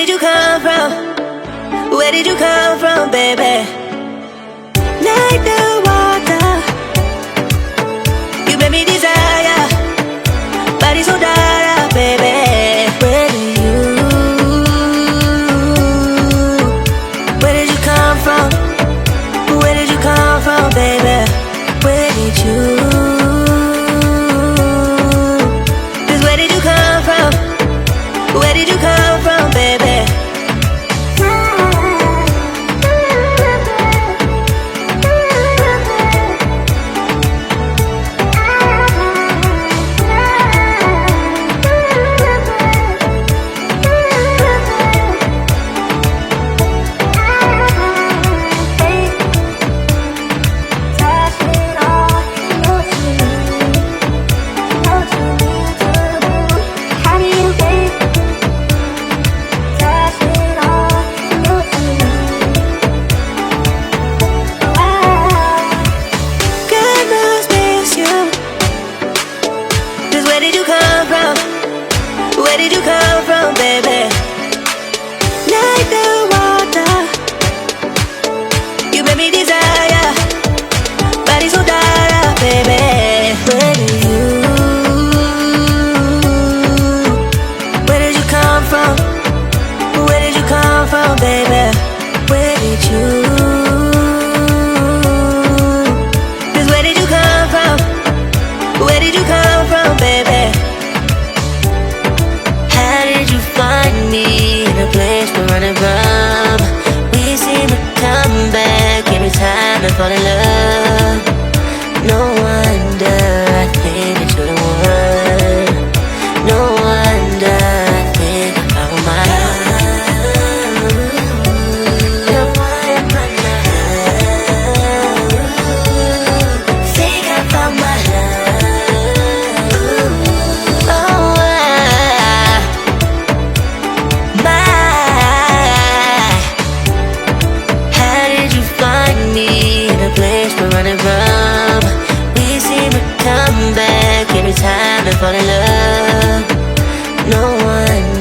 did you come from? Where did you come from, baby? Like the water, you made me desire. Body so dark, baby. Where did you come from? Where did you come from, baby? Where did you? Just where did you come from? Where did you come from, baby? Where did you come from? Where did you come from, baby? Like the water, you made me desire. Body so dark, baby. Where did you come from? Where did you come from, baby? Where did you? Just where did you come from? Where did you come from, baby? How did you find me in a place we're running from? We seem to come back every time I fall in love. No wonder I think that you're the one. No wonder I think I found my love. No wonder I think I found my love. Oh, how did you find me in a place we're running from? We seem to come back every time I fall in love. No one